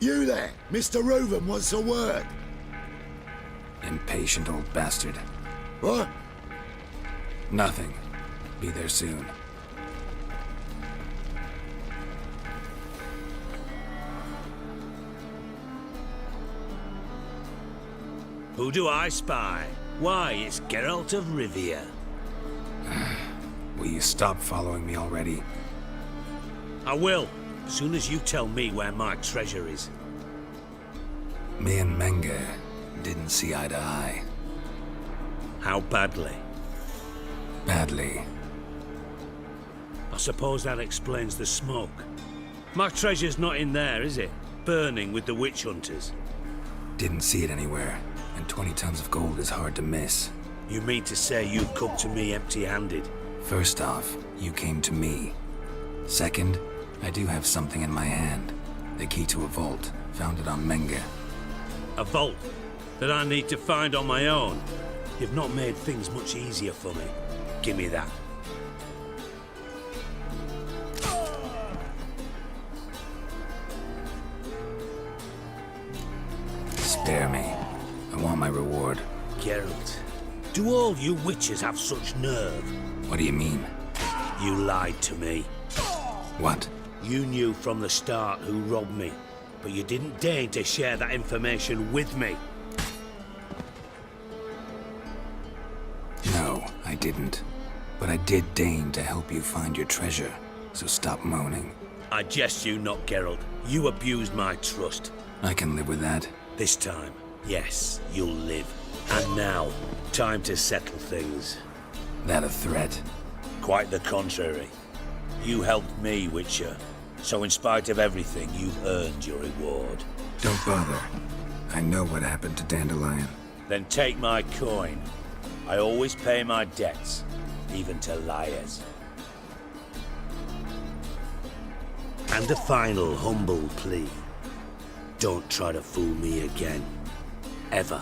You there, Mr. Reuven wants a word. Impatient old bastard. What? Nothing. Be there soon. Who do I spy? Why, it's Geralt of Rivia. Will you stop following me already? I will, as soon as you tell me where my treasure is. Me and Menge didn't see eye to eye. How badly? Badly. I suppose that explains the smoke. My treasure's not in there, is it? Burning with the witch hunters. Didn't see it anywhere, and 20 tons of gold is hard to miss. You mean to say you'd come to me empty-handed? First off, you came to me. Second, I do have something in my hand. The key to a vault, found it on Menge. A vault that I need to find on my own? You've not made things much easier for me. Give me that. Spare me. I want my reward. Geralt, do all you witches have such nerve? What do you mean? You lied to me. What? You knew from the start who robbed me, but you didn't deign to share that information with me. No, I didn't. But I did deign to help you find your treasure, so stop moaning. I jest you not, Geralt. You abused my trust. I can live with that. This time, yes, you'll live. And now, time to settle things. That a threat? Quite the contrary. You helped me, Witcher. So in spite of everything, you've earned your reward. Don't bother. I know what happened to Dandelion. Then take my coin. I always pay my debts, even to liars. And a final humble plea. Don't try to fool me again. Ever.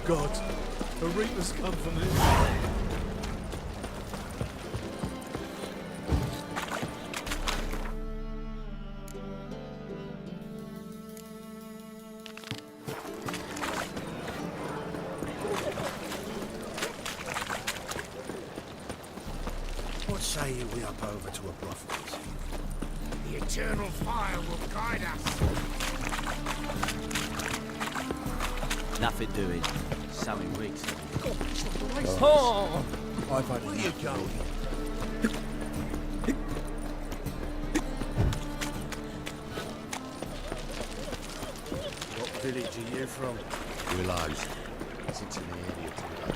God, the Reapers come for me. What say you we up over to a brothel? The eternal fire will guide us. Nothing doing. Something reeks. Oh! I've had Where you going? What village are you from? Willows. Sits in the area today.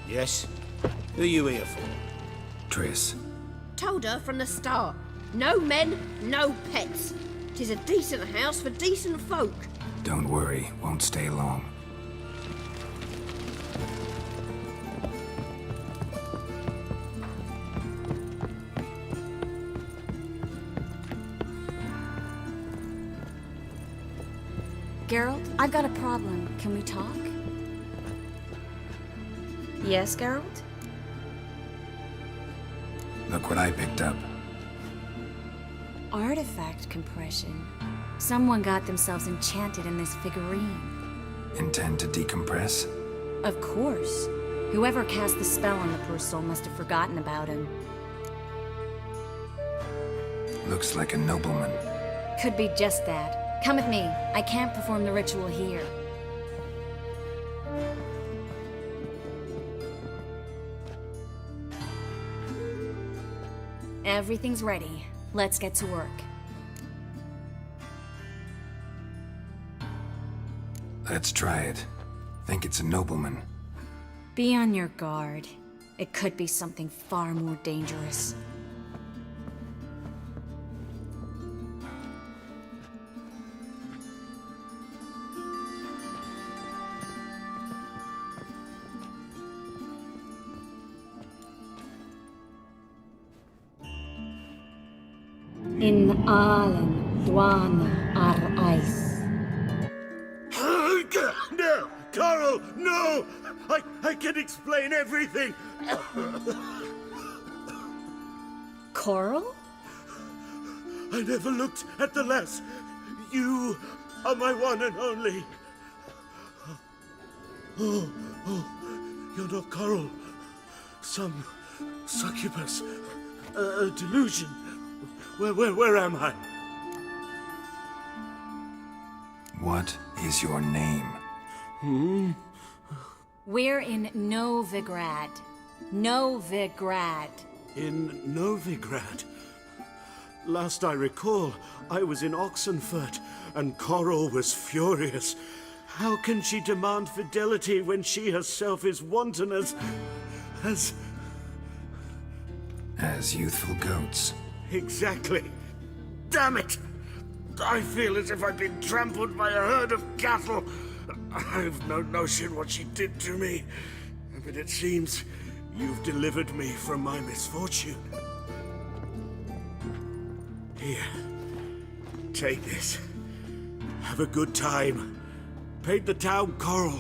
Yes? Who are you here for? Triss. Told her from the start. No men, no pets. 'Tis a decent house for decent folk. Don't worry, won't stay long. Geralt, I've got a problem. Can we talk? Yes, Geralt? Look what I picked up. Artifact compression. Someone got themselves enchanted in this figurine. Intend to decompress? Of course. Whoever cast the spell on the poor soul must have forgotten about him. Looks like a nobleman. Could be just that. Come with me. I can't perform the ritual here. Everything's ready. Let's get to work. Let's try it. Think it's a nobleman. Be on your guard. It could be something far more dangerous. In Allen, Dwana, Ar-Ice. No! Coral, no! I can explain everything! Coral? I never looked at the lass. You are my one and only. Oh, you're not Coral. Some succubus. A delusion. Where am I? What is your name? We're in Novigrad. Novigrad. In Novigrad. Last I recall, I was in Oxenfurt, and Coral was furious. How can she demand fidelity when she herself is wanton as youthful goats. Exactly. Damn it! I feel as if I've been trampled by a herd of cattle. I've no notion what she did to me, but it seems you've delivered me from my misfortune. Here, take this. Have a good time. Paint the town Coral.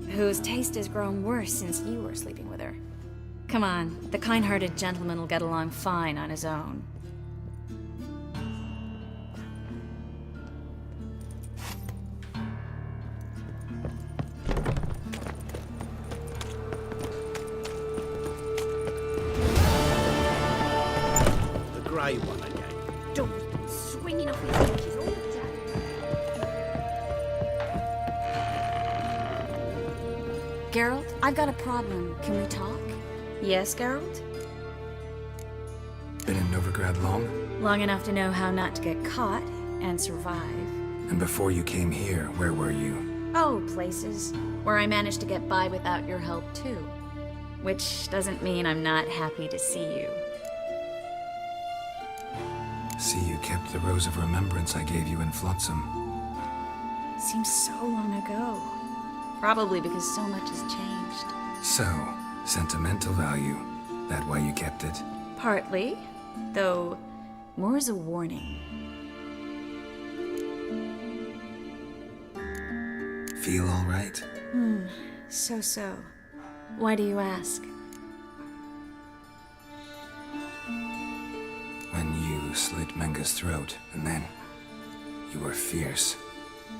Whose taste has grown worse since you were sleeping with her. Come on, the kind-hearted gentleman will get along fine on his own. The grey one again. Dog's been swinging off his hinges all day. Geralt, I've got a problem. Can we talk? Yes, Geralt? Been in Novigrad long? Long enough to know how not to get caught and survive. And before you came here, where were you? Oh, places where I managed to get by without your help, too. Which doesn't mean I'm not happy to see you. See, you kept the rose of remembrance I gave you in Flotsam. Seems so long ago. Probably because so much has changed. So, sentimental value. That why you kept it? Partly, though more as a warning. Feel all right? So. Why do you ask? When you slit Menga's throat, and then you were fierce.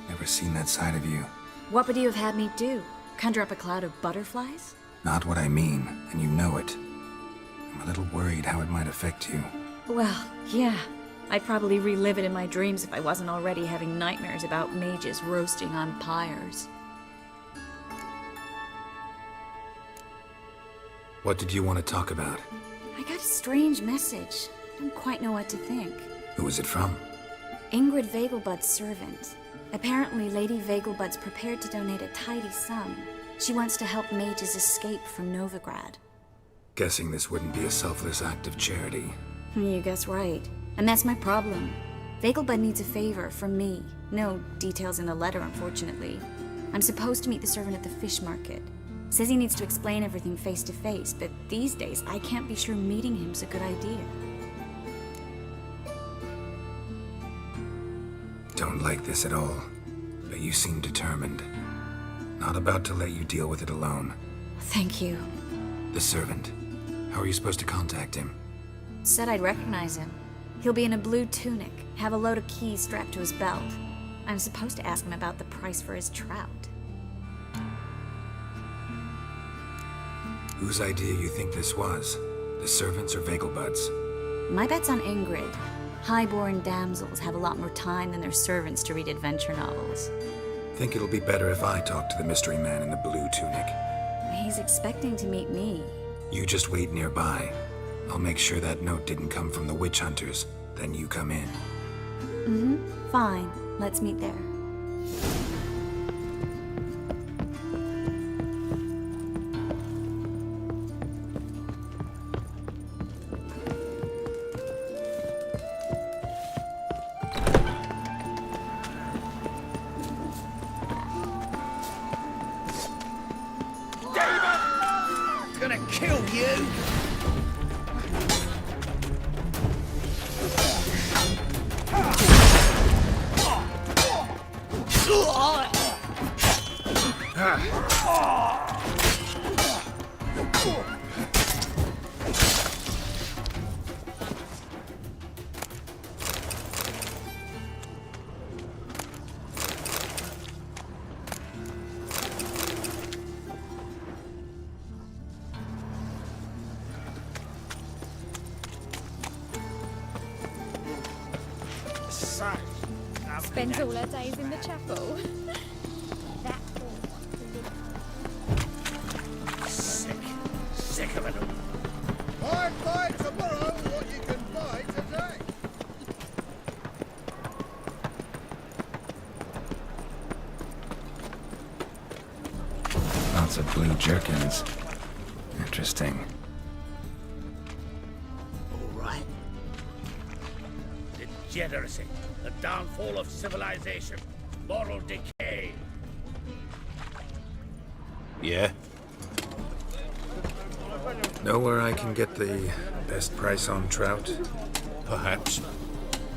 Never seen that side of you. What would you have had me do? Conjure up a cloud of butterflies? Not what I mean, and you know it. I'm a little worried how it might affect you. Well, yeah. I'd probably relive it in my dreams if I wasn't already having nightmares about mages roasting on pyres. What did you want to talk about? I got a strange message. I don't quite know what to think. Who was it from? Ingrid Vegelbud's servant. Apparently, Lady Vegelbud's prepared to donate a tidy sum. She wants to help mages escape from Novigrad. Guessing this wouldn't be a selfless act of charity. You guess right. And that's my problem. Vegelbud needs a favor from me. No details in the letter, unfortunately. I'm supposed to meet the servant at the fish market. Says he needs to explain everything face to face, but these days I can't be sure meeting him's a good idea. Don't like this at all, but you seem determined. Not about to let you deal with it alone. Thank you. The servant. How are you supposed to contact him? Said I'd recognize him. He'll be in a blue tunic, have a load of keys strapped to his belt. I'm supposed to ask him about the price for his trout. Whose idea you think this was? The servant's or Vegelbud's? My bet's on Ingrid. Highborn damsels have a lot more time than their servants to read adventure novels. Think it'll be better if I talk to the mystery man in the blue tunic. He's expecting to meet me. You just wait nearby. I'll make sure that note didn't come from the witch hunters. Then you come in. Fine. Let's meet there. Gonna kill you! Spends all her days in the chapel. Sick of it all. I'd buy tomorrow what you can buy today. Lots of blue jerkins. Interesting. All right. Degeneracy, the downfall of civilization, moral decay. Yeah? Know where I can get the best price on trout? Perhaps.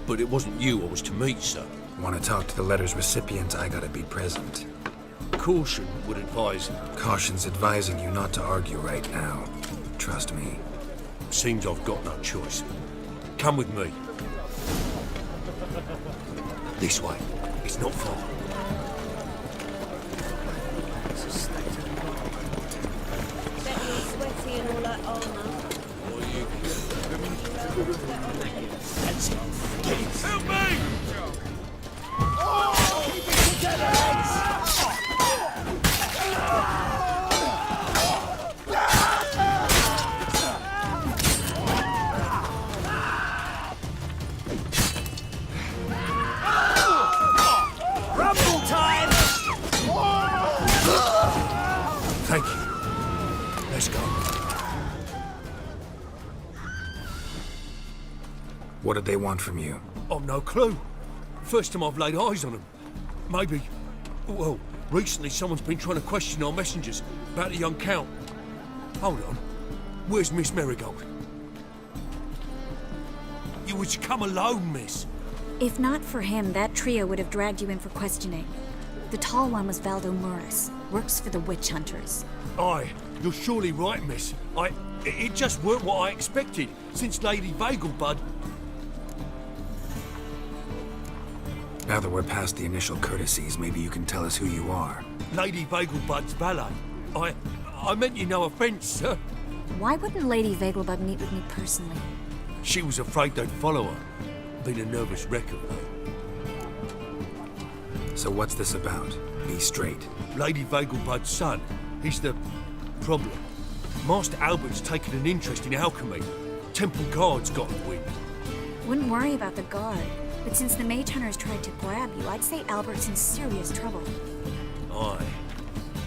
But it wasn't you I was to meet, sir. Want to talk to the letter's recipient, I gotta be present. Caution would advise. Caution's advising you not to argue right now. Trust me. Seems I've got no choice. Come with me. This way. It's not far. Bet you're sweaty and all that armour. Help me! Thank you. Let's go. What did they want from you? I've no clue. First time I've laid eyes on them. Maybe... Well, recently someone's been trying to question our messengers about the young Count. Hold on. Where's Miss Marigold? You was to come alone, miss. If not for him, that trio would have dragged you in for questioning. The tall one was Valdo Murris, works for the witch hunters. Aye, you're surely right, miss. It just weren't what I expected, since Lady Vegelbud... Now that we're past the initial courtesies, maybe you can tell us who you are. Lady Vegelbud's valet. I meant you no offence, sir. Why wouldn't Lady Vegelbud meet with me personally? She was afraid they'd follow her. Been a nervous wreck of her. So what's this about? Be straight. Lady Vegelbud's son. He's the problem. Master Albert's taken an interest in alchemy. Temple Guard's got a wind. Wouldn't worry about the guard, but since the mage hunters tried to grab you, I'd say Albert's in serious trouble. Aye.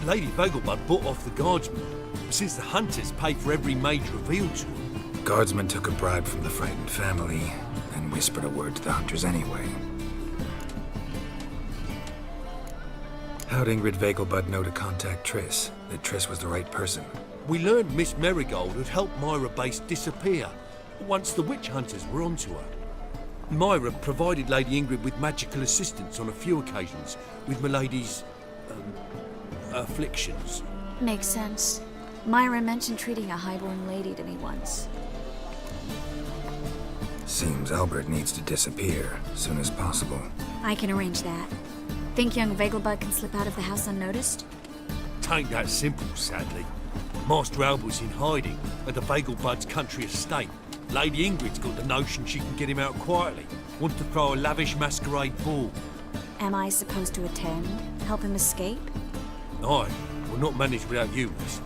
Lady Vegelbud bought off the guardsmen, since the hunters pay for every mage revealed to them. Guardsmen took a bribe from the frightened family, and whispered a word to the hunters anyway. How'd Ingrid Vegelbud know to contact Triss? That Triss was the right person? We learned Miss Marigold had helped Myra Base disappear once the witch hunters were onto her. Myra provided Lady Ingrid with magical assistance on a few occasions with Milady's... afflictions. Makes sense. Myra mentioned treating a highborn lady to me once. Seems Albert needs to disappear as soon as possible. I can arrange that. Think young Vegelbud can slip out of the house unnoticed? Tain't that simple, sadly. Master Albert's in hiding at the Vegelbud's country estate. Lady Ingrid's got the notion she can get him out quietly. Wants to throw a lavish masquerade ball. Am I supposed to attend? Help him escape? Aye, we'll not manage without you, miss.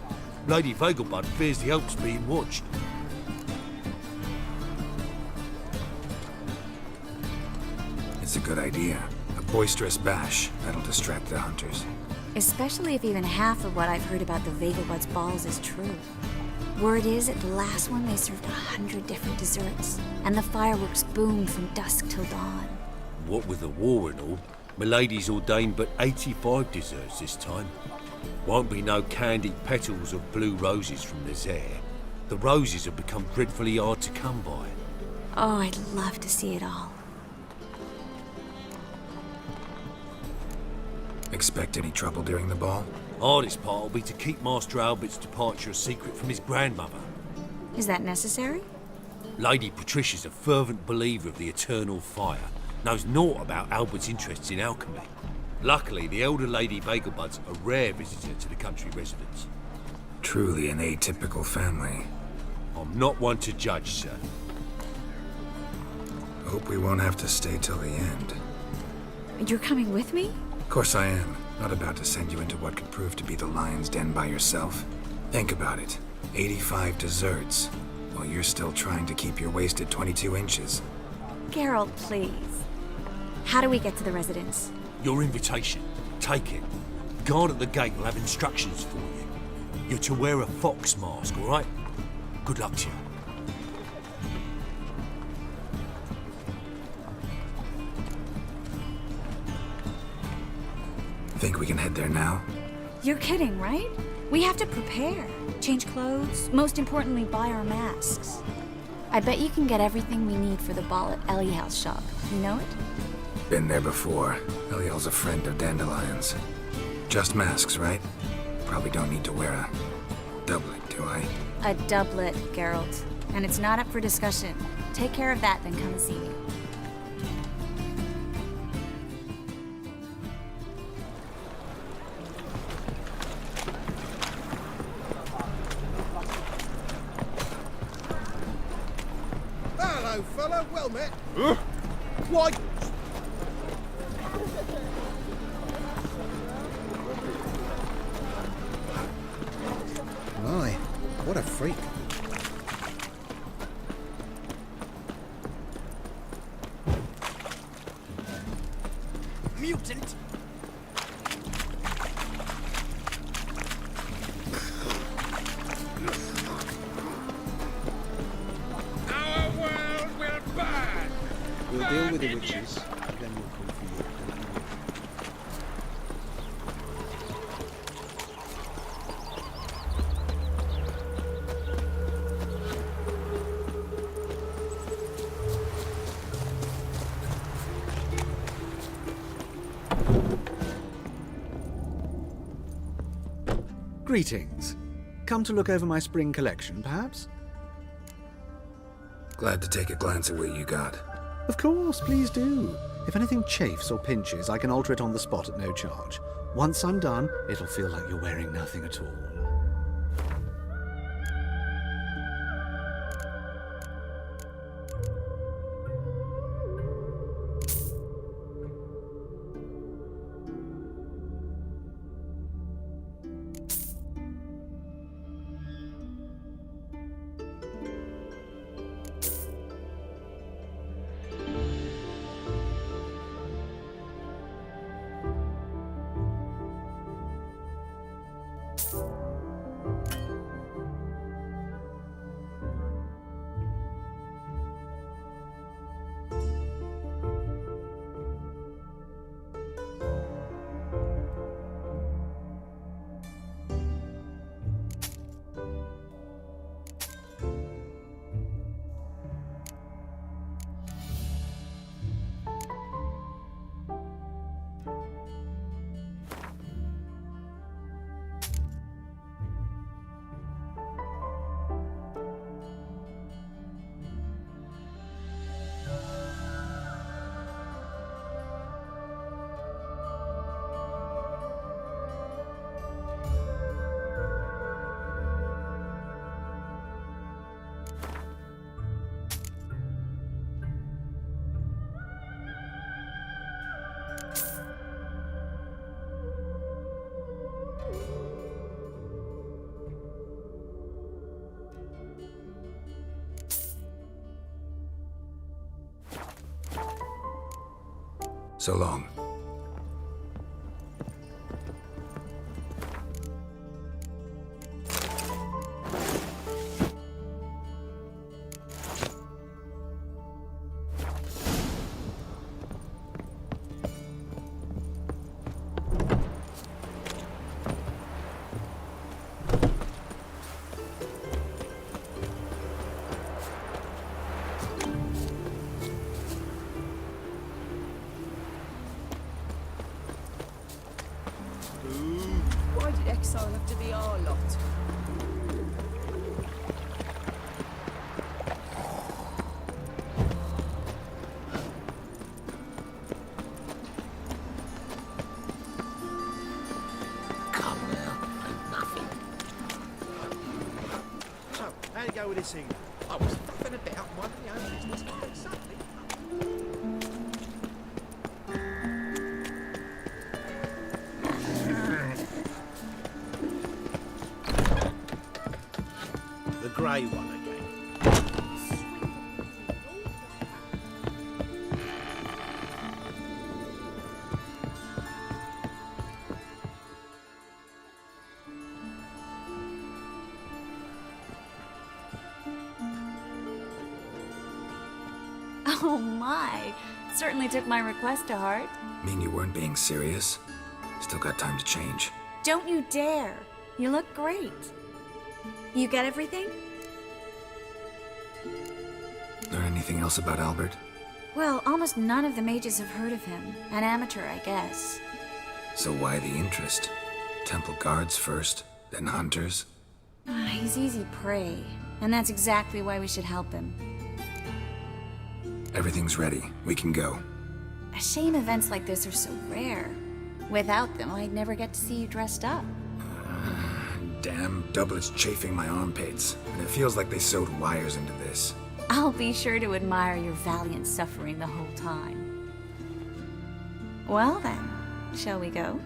Lady Vegelbud fears the help's being watched. It's a good idea. A boisterous bash. That'll distract the hunters. Especially if even half of what I've heard about the Vegelbud's balls is true. Word is, at the last one they served 100 different desserts, and the fireworks boomed from dusk till dawn. What with the war and all, Milady's ordained but 85 desserts this time. Won't be no candied petals of blue roses from the Zaire. The roses have become dreadfully hard to come by. Oh, I'd love to see it all. Expect any trouble during the ball? Hardest part will be to keep Master Albert's departure a secret from his grandmother. Is that necessary? Lady Patricia's a fervent believer of the eternal fire. Knows naught about Albert's interests in alchemy. Luckily, the elder Lady Vegelbud's a rare visitor to the country residence. Truly an atypical family. I'm not one to judge, sir. Hope we won't have to stay till the end. You're coming with me? Of course I am. Not about to send you into what could prove to be the lion's den by yourself. Think about it. 85 desserts, while you're still trying to keep your waist at 22 inches. Geralt, please. How do we get to the residence? Your invitation. Take it. Guard at the gate will have instructions for you. You're to wear a fox mask, all right? Good luck to you. Think we can head there now? You're kidding, right? We have to prepare. Change clothes. Most importantly, buy our masks. I bet you can get everything we need for the ball at Eliel's shop. You know it? Been there before. Eliel's a friend of Dandelion's. Just masks, right? Probably don't need to wear a doublet, do I? A doublet, Geralt. And it's not up for discussion. Take care of that, then come and see me. Hello, fella. Well met. Why? My, what a freak. Mutant! Our world will burn! We'll deal with the witches, then we'll come for you. Greetings. Come to look over my spring collection, perhaps? Glad to take a glance at what you got. Of course, please do. If anything chafes or pinches, I can alter it on the spot at no charge. Once I'm done, it'll feel like you're wearing nothing at all. So long. Why did exile have to be our lot? Come now, and nothing. So, how you go with this evening? I was fluffing about one of my own business. Exactly. The grey one again. Oh my! Certainly took my request to heart. Mean you weren't being serious? Still got time to change. Don't you dare! You look great. You get everything? Learn anything else about Albert? Well, almost none of the mages have heard of him. An amateur, I guess. So why the interest? Temple guards first, then hunters? He's easy prey, and that's exactly why we should help him. Everything's ready. We can go. A shame events like this are so rare. Without them, I'd never get to see you dressed up. Damn doublets chafing my armpits, and it feels like they sewed wires into this. I'll be sure to admire your valiant suffering the whole time. Well then, shall we go?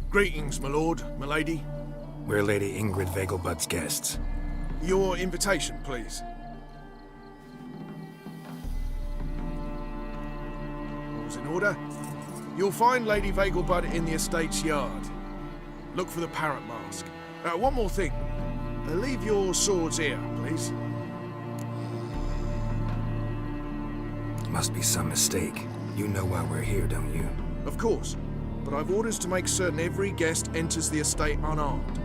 Greetings, my lord, my lady. We're Lady Ingrid Vegelbud's guests. Your invitation, please. All's in order. You'll find Lady Vegelbud in the estate's yard. Look for the parrot mask. One more thing. Leave your swords here, please. Must be some mistake. You know why we're here, don't you? Of course. But I've orders to make certain every guest enters the estate unarmed.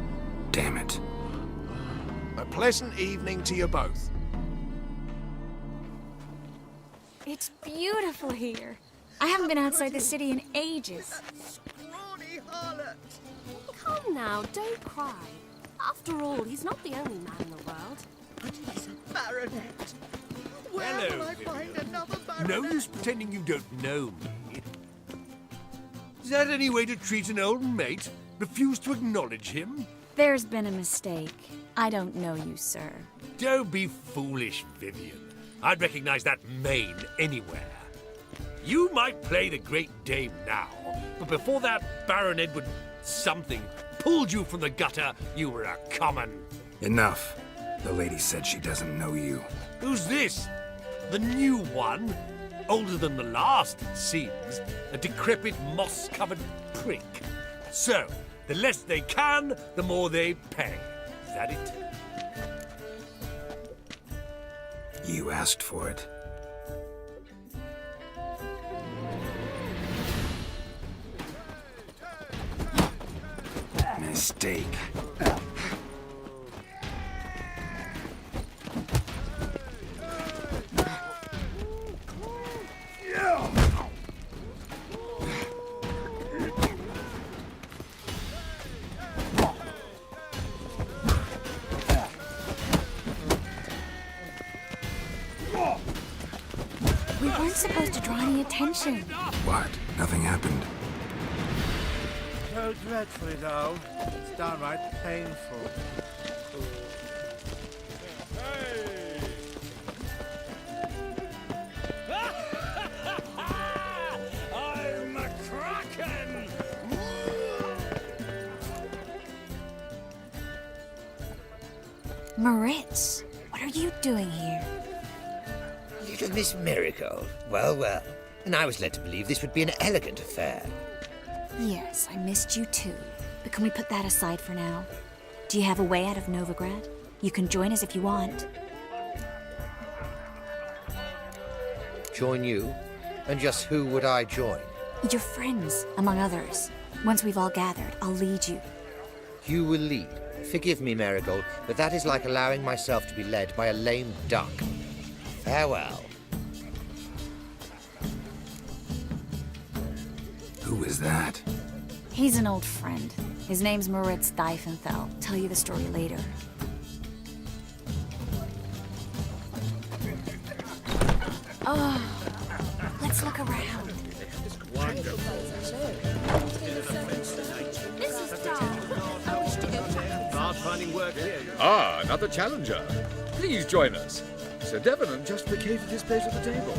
Damn it. A pleasant evening to you both. It's beautiful here. I haven't been outside the city in ages. Scrawny harlot! Come now, don't cry. After all, he's not the only man in the world. But he's a baronet. Where Hello, will I find another baronet? No use pretending you don't know me. Is that any way to treat an old mate? Refuse to acknowledge him? There's been a mistake. I don't know you, sir. Don't be foolish, Vivian. I'd recognize that mane anywhere. You might play the Great Dame now, but before that Baron Edward something pulled you from the gutter, you were a common. Enough. The lady said she doesn't know you. Who's this? The new one? Older than the last, it seems. A decrepit, moss-covered prick. So, the less they can, the more they pay. Is that it? You asked for it. Mistake. We weren't supposed to draw any attention. What? Nothing happened. So dreadfully, though. It's downright painful. I'm a kraken! Moritz, what are you doing here? Little Miss Marigold. Well, well. And I was led to believe this would be an elegant affair. Yes, I missed you too. But can we put that aside for now? Do you have a way out of Novigrad? You can join us if you want. Join you? And just who would I join? Your friends, among others. Once we've all gathered, I'll lead you. You will lead. Forgive me, Marigold, but that is like allowing myself to be led by a lame duck. Farewell. Who is that? He's an old friend. His name's Moritz Diefenthal. Tell you the story later. Oh, let's look around. Ah, another challenger. Please join us. Sir Devenant just vacated his place at the table.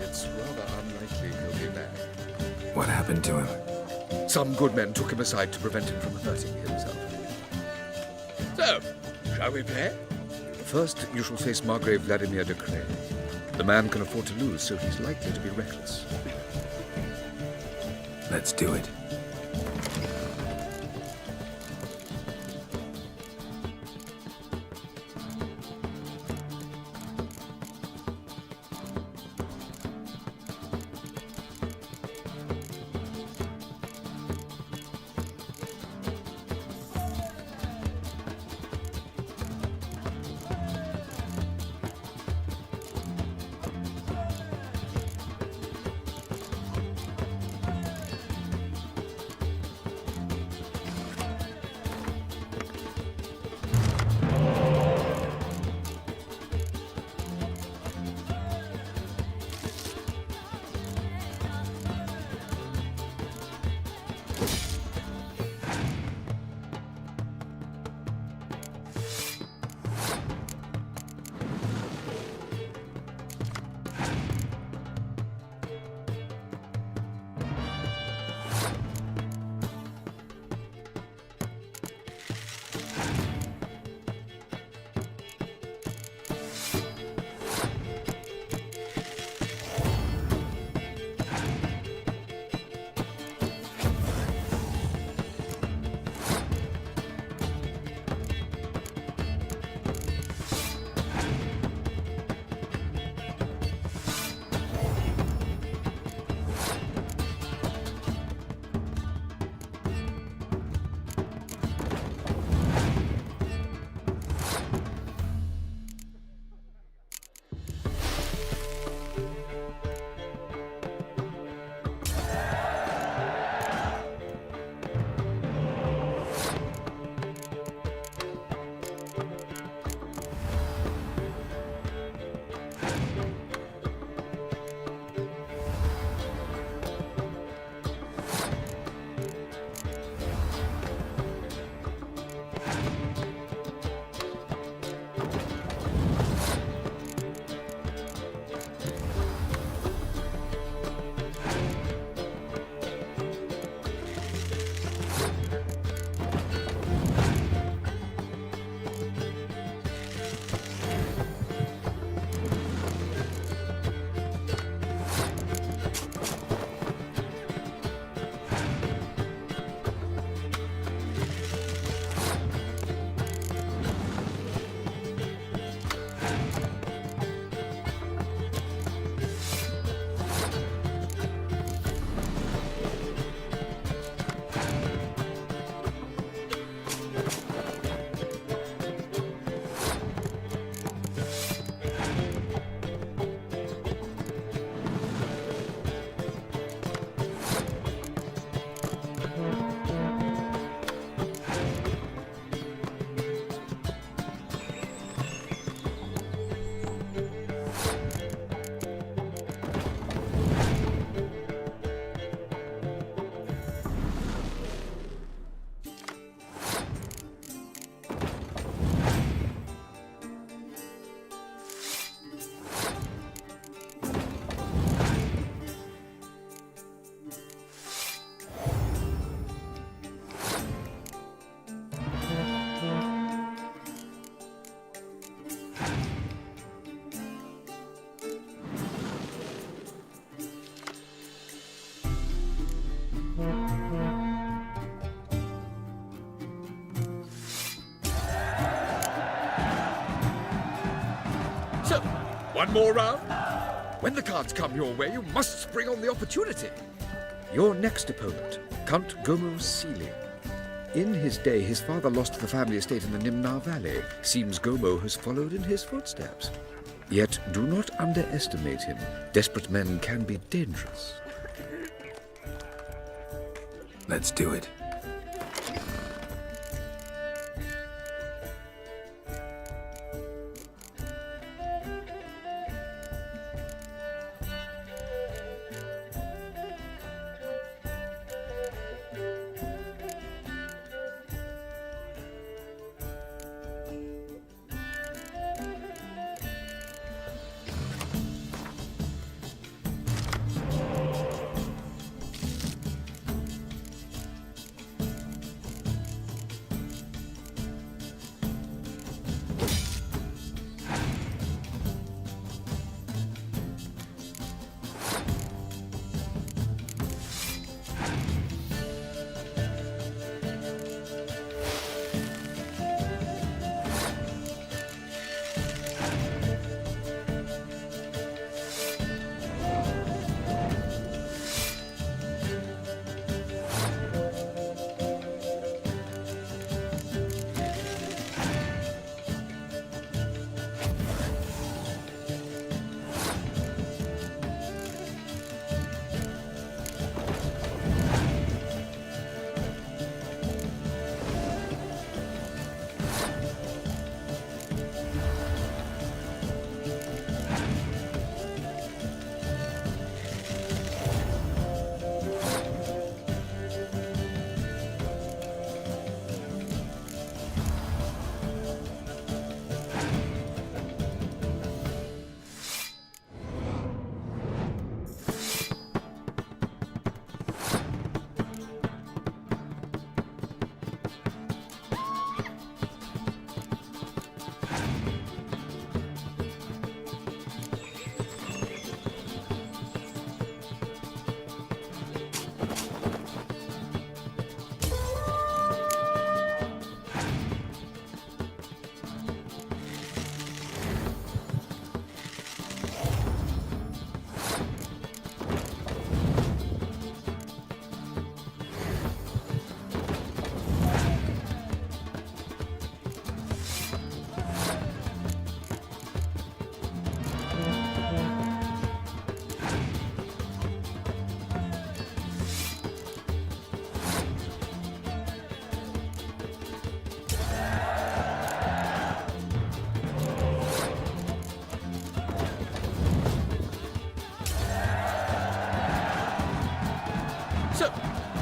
It's rather unlikely he'll be back. What happened to him? Some good men took him aside to prevent him from hurting himself. So, shall we play? First, you shall face Margrave Vladimir de Cray. The man can afford to lose, so he's likely to be reckless. Let's do it. one more round? When the cards come your way, you must spring on the opportunity. Your next opponent, Count Gomo Sealy. In his day, his father lost the family estate in the Nimnar Valley. Seems Gomo has followed in his footsteps. Yet do not underestimate him. Desperate men can be dangerous. Let's do it.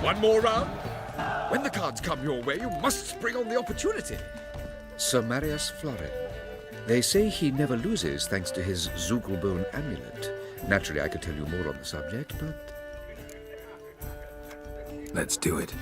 One more round? When the cards come your way, you must spring on the opportunity. Sir Marius Florin. They say he never loses thanks to his Zugelbone amulet. Naturally, I could tell you more on the subject, but... Let's do it.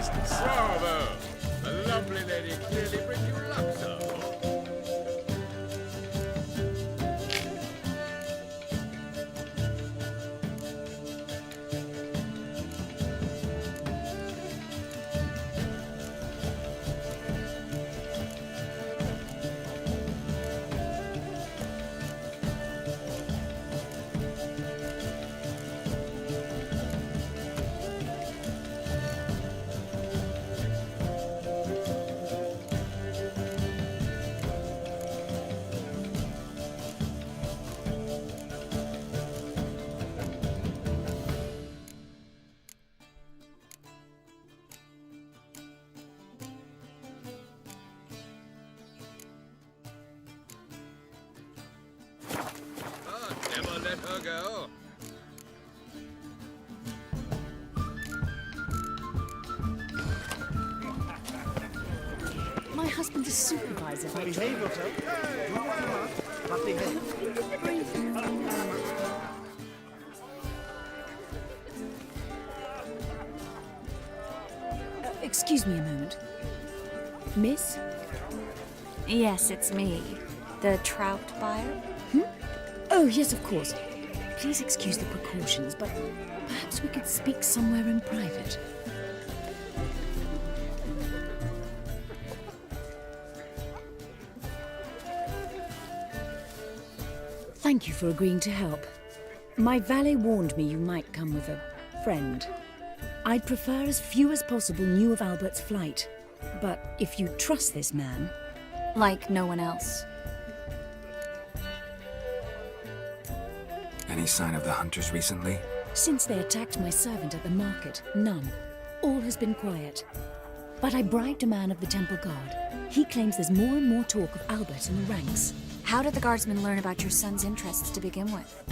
business. Bravo! A lovely lady clearly brings you luck, sir. Never let her go. My husband's a supervisor. Behave yourself. Nothing. Excuse me a moment. Miss? Yes, it's me. The trout buyer? Oh, yes, of course. Please excuse the precautions, but perhaps we could speak somewhere in private. Thank you for agreeing to help. My valet warned me you might come with a friend. I'd prefer as few as possible knew of Albert's flight. But if you trust this man... Like no one else. Any sign of the hunters recently? Since they attacked my servant at the market, none. All has been quiet. But I bribed a man of the Temple Guard. He claims there's more and more talk of Albert in the ranks. How did the guardsmen learn about your son's interests to begin with?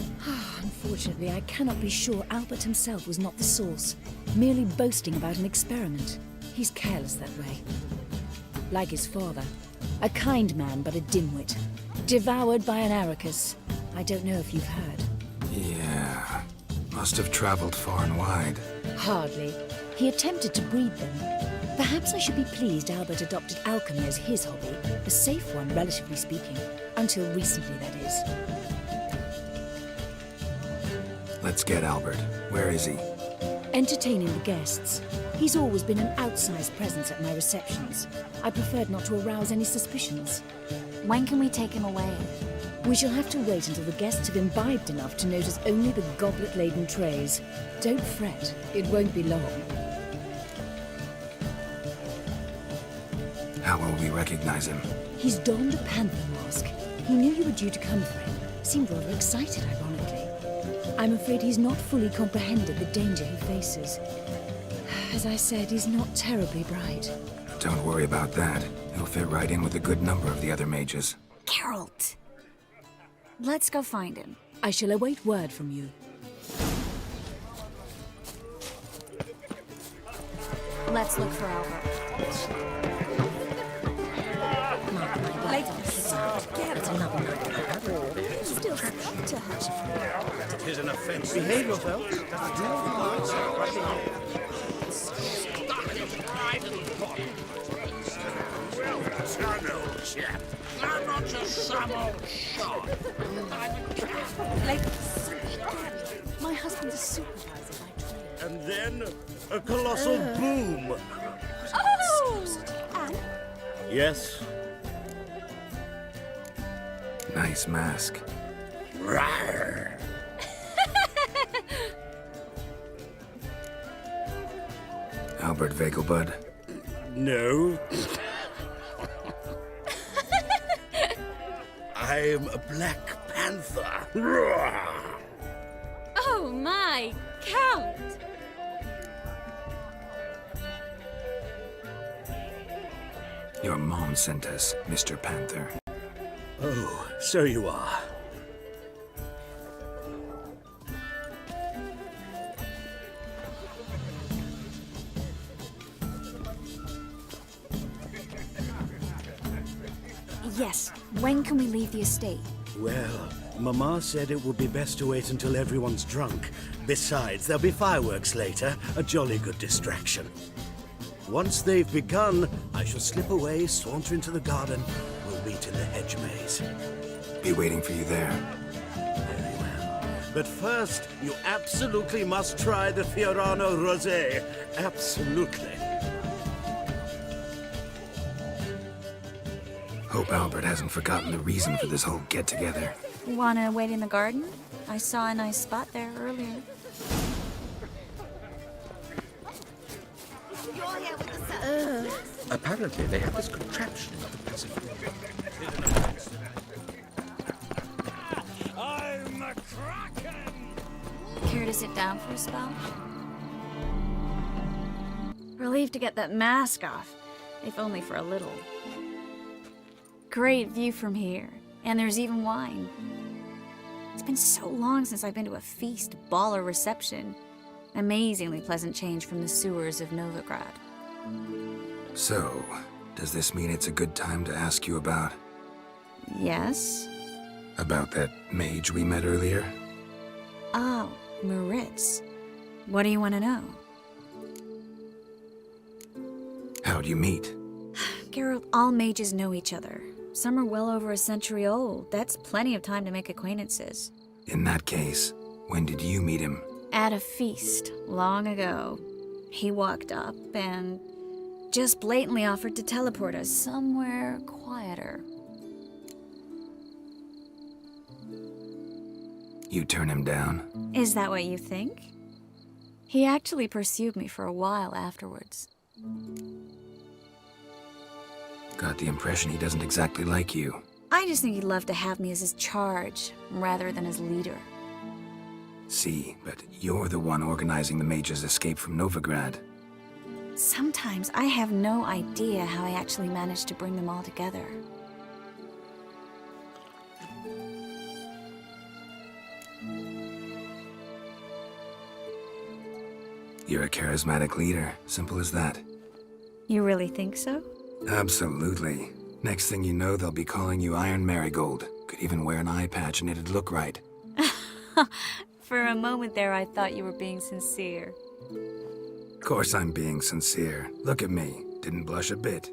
Unfortunately, I cannot be sure Albert himself was not the source, merely boasting about an experiment. He's careless that way. Like his father. A kind man, but a dimwit. Devoured by an Arrakis. I don't know if you've heard. Yeah. Must have traveled far and wide. Hardly. He attempted to breed them. Perhaps I should be pleased Albert adopted alchemy as his hobby. A safe one, relatively speaking. Until recently, that is. Let's get Albert. Where is he? Entertaining the guests. He's always been an outsized presence at my receptions. I preferred not to arouse any suspicions. When can we take him away? We shall have to wait until the guests have imbibed enough to notice only the goblet-laden trays. Don't fret, it won't be long. How will we recognize him? He's donned a panther mask. He knew you were due to come for him. Seemed rather excited, ironically. I'm afraid he's not fully comprehended the danger he faces. As I said, he's not terribly bright. Don't worry about that. He'll fit right in with a good number of the other mages. Geralt! Let's go find him. I shall await word from you. Let's look for Albert. Still stuck to her. It is an offence. Behave yourself. Well done, old chap. I'm not just some old shot. I'm a cat. My husband's a supervisor by trade. And then a colossal boom. Oh! And? Yes? Nice mask. Rawr. Albert Vegelbud. No. I'm a Black Panther. Roar. Oh my, Count! Your mom sent us, Mr. Panther. Oh, so you are. Yes, when can we leave the estate? Well, Mama said it would be best to wait until everyone's drunk. Besides, there'll be fireworks later, a jolly good distraction. Once they've begun, I shall slip away, saunter into the garden. We'll meet in the hedge maze. Be waiting for you there. Very well. But first, you absolutely must try the Fiorano Rosé. Absolutely. Hope Albert hasn't forgotten the reason for this whole get-together. Wanna wait in the garden? I saw a nice spot there earlier. Apparently, they have this contraption in the Pacific. I'm a kraken! Care to sit down for a spell? Relieved to get that mask off, if only for a little. Great view from here, and there's even wine. It's been so long since I've been to a feast, ball, or reception. Amazingly pleasant change from the sewers of Novigrad. So, does this mean it's a good time to ask you about... Yes? About that mage we met earlier? Oh, Moritz. What do you want to know? How'd you meet? Geralt, all mages know each other. Some are well over a century old. That's plenty of time to make acquaintances. In that case, when did you meet him? At a feast, long ago. He walked up and just blatantly offered to teleport us somewhere quieter. You turn him down? Is that what you think? He actually pursued me for a while afterwards. Got the impression he doesn't exactly like you. I just think he'd love to have me as his charge, rather than his leader. See, but you're the one organizing the mage's escape from Novigrad. Sometimes I have no idea how I actually managed to bring them all together. You're a charismatic leader, simple as that. You really think so? Absolutely. Next thing you know, they'll be calling you Iron Marigold. Could even wear an eye patch and it'd look right. For a moment there, I thought you were being sincere. Of course I'm being sincere. Look at me. Didn't blush a bit.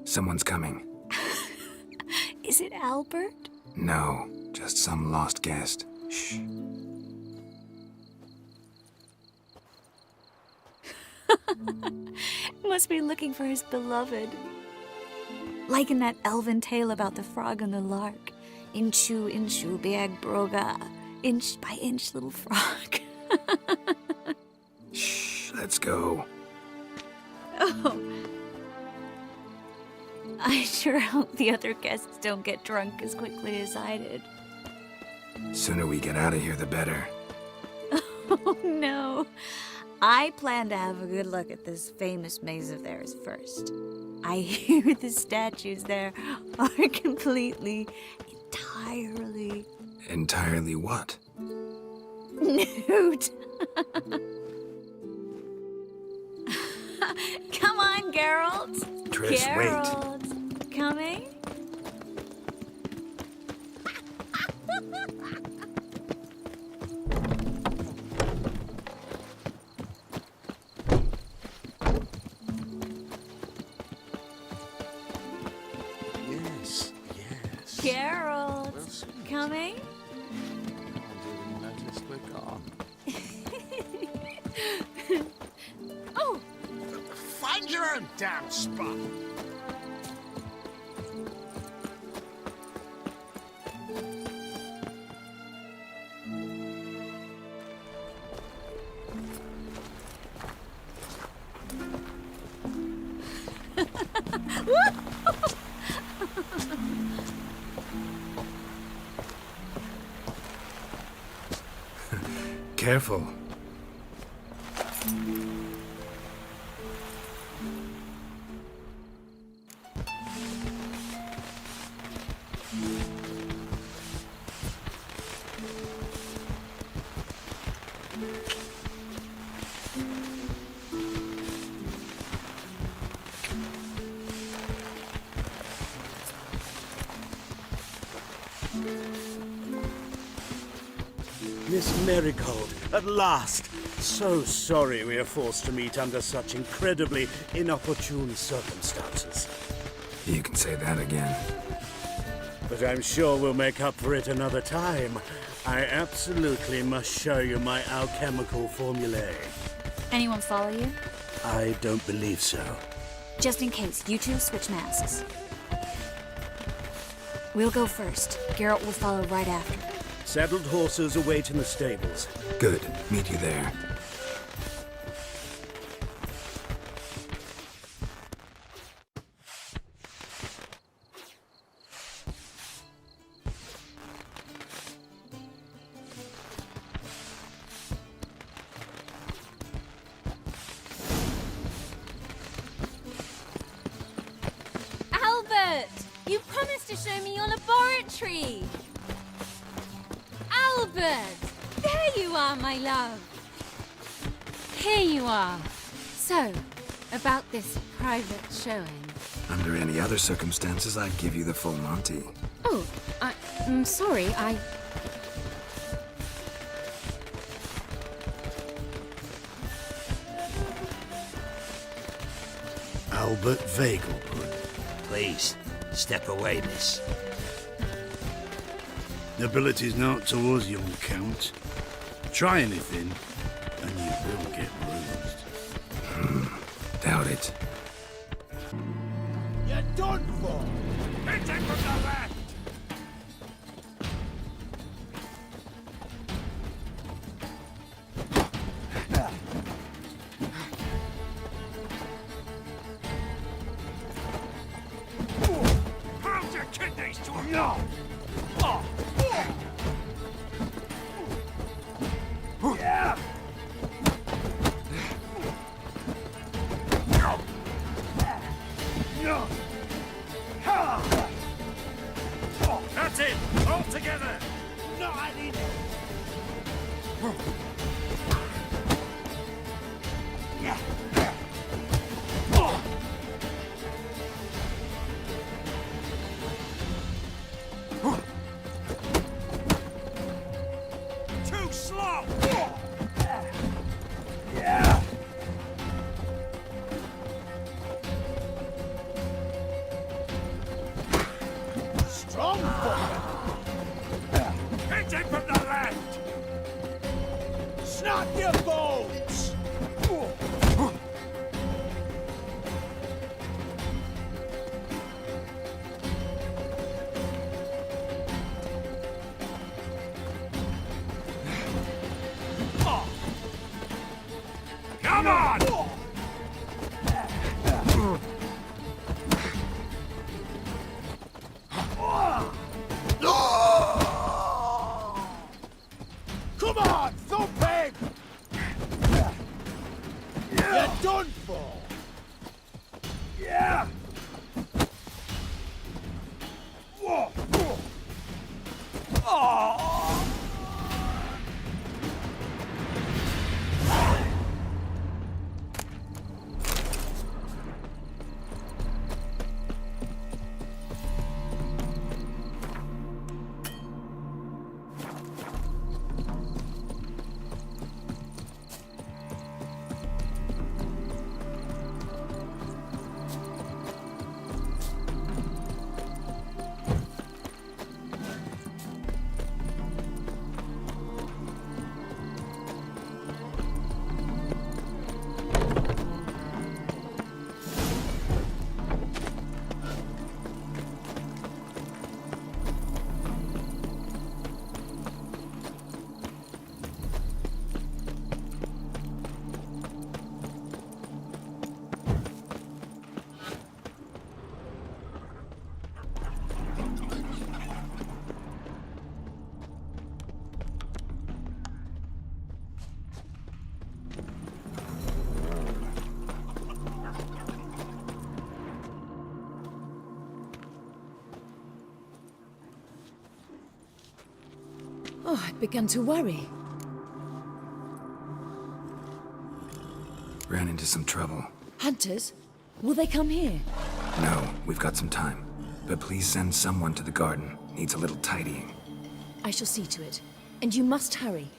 Someone's coming. Is it Albert? No, just some lost guest. Shh. Must be looking for his beloved. Like in that elven tale about the frog and the lark. Inchu, inchu, biag broga. Inch by inch, little frog. Shh, let's go. Oh. I sure hope the other guests don't get drunk as quickly as I did. Sooner we get out of here, the better. Oh, no. I plan to have a good look at this famous maze of theirs first. I hear the statues there are entirely... Entirely what? Nude. Come on, Geralt. Triss, Geralt. Coming? Yes, yes. Geralt. Well seen. Coming? I didn't notice we're gone. Oh! Find your own damn spot. Careful. Miss Marigold, at last. So sorry we are forced to meet under such incredibly inopportune circumstances. You can say that again. But I'm sure we'll make up for it another time. I absolutely must show you my alchemical formulae. Anyone follow you? I don't believe so. Just in case, you two switch masks. We'll go first. Geralt will follow right after. Saddled horses await in the stables. Good. Meet you there. Albert! You promised to show me your laboratory! Albert! There you are, my love! Here you are. So, about this private showing. Under any other circumstances, I'd give you the full Monty. Oh, I'm sorry, Albert Vegelbud. Please, step away, miss. Nobility's not towards young Count. Try anything, and you will get bruised. Doubt it. You're done for! Hit him from the left! Pound your kidneys to him! No! Yeah! That's it! All together! No, I need it! Too slow! Yeah! Strong fucker! Hit him from the left! Snap your bones! Come on! Come on, thump him! You're done for! Yeah! Whoa! Oh! Oh, I'd begun to worry. Ran into some trouble. Hunters? Will they come here? No, we've got some time. But please send someone to the garden. Needs a little tidying. I shall see to it. And you must hurry.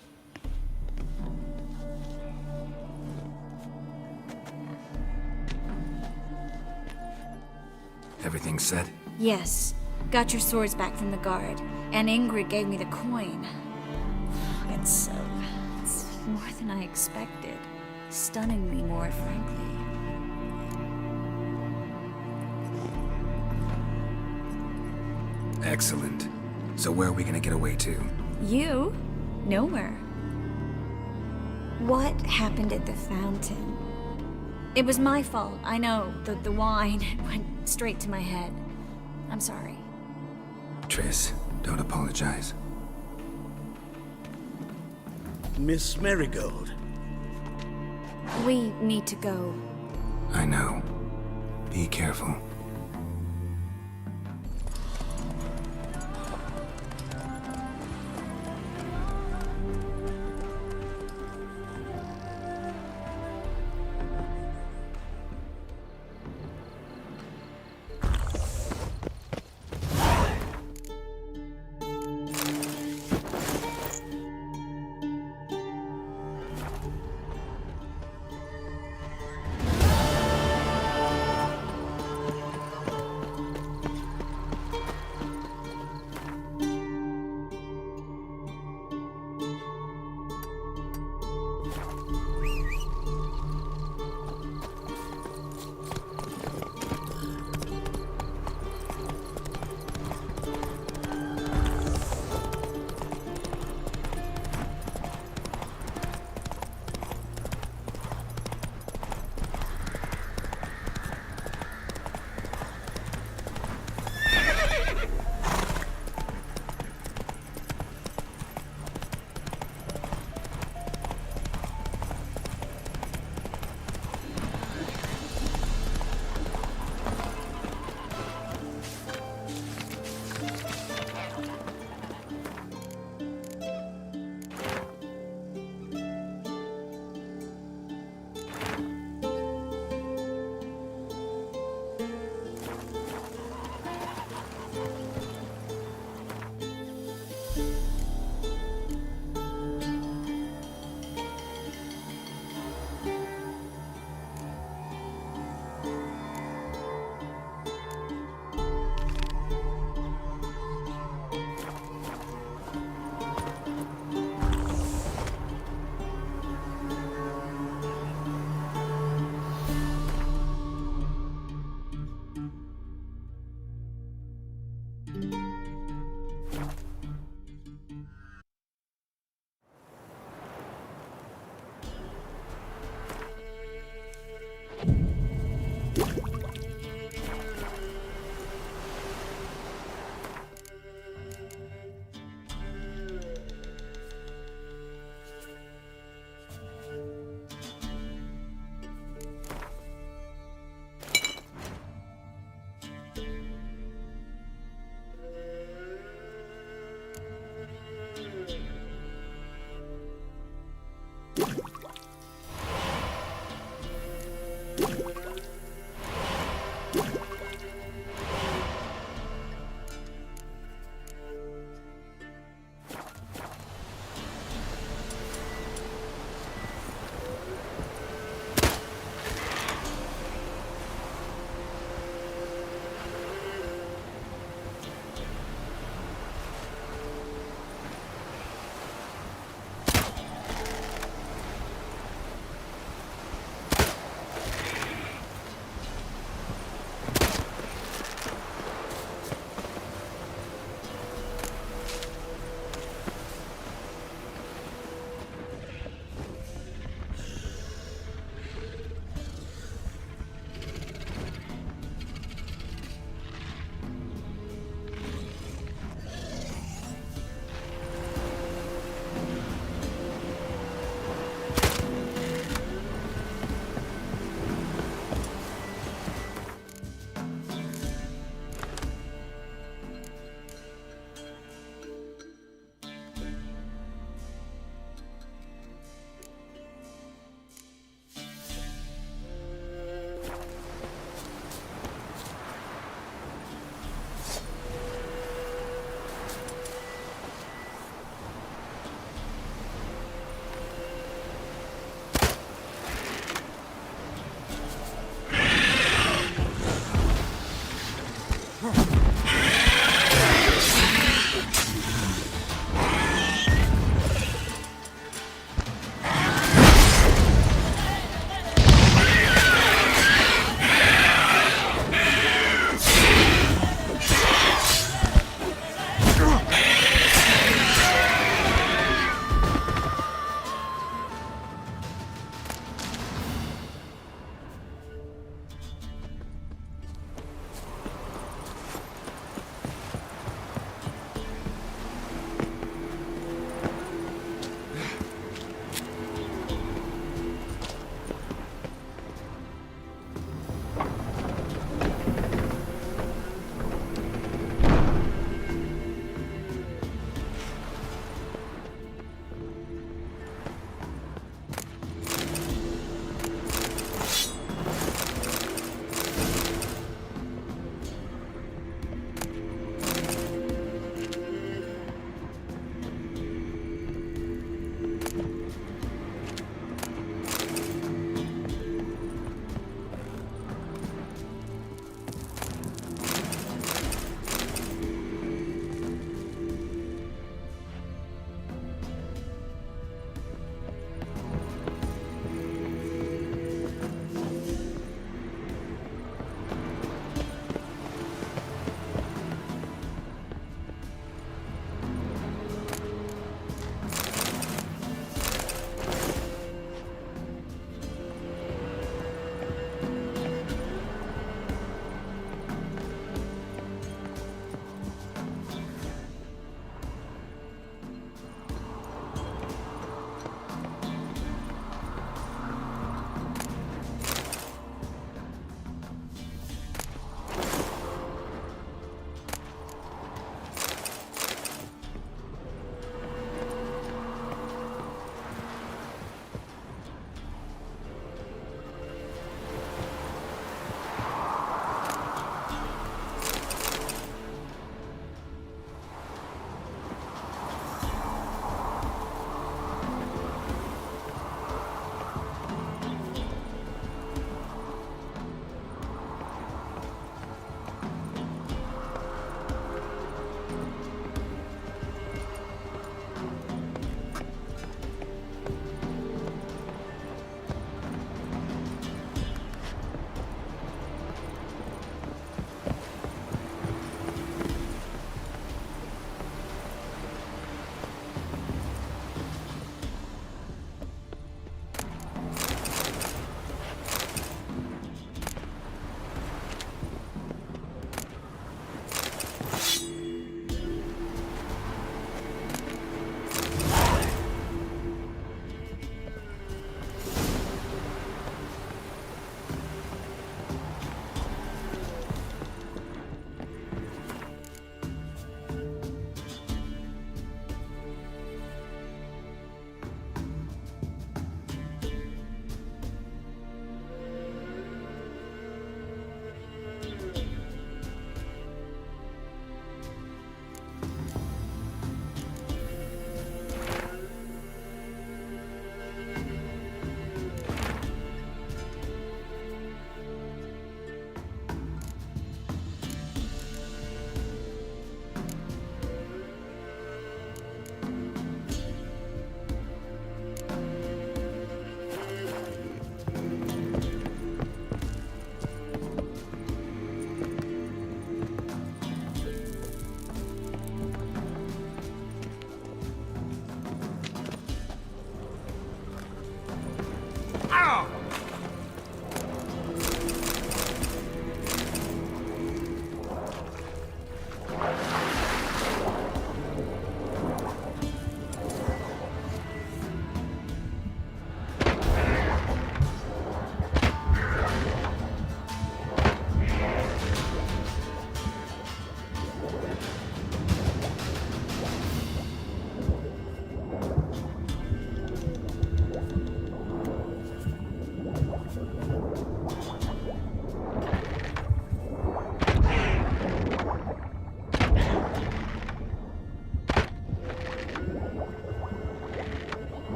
Everything set? Yes. Got your swords back from the guard. And Ingrid gave me the coin. It's more than I expected. Stunningly more, frankly. Excellent. So where are we gonna get away to? You? Nowhere. What happened at the fountain? It was my fault, I know. The wine went straight to my head. I'm sorry. Triss, don't apologize. Miss Marigold. We need to go. I know. Be careful.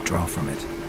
Draw from it.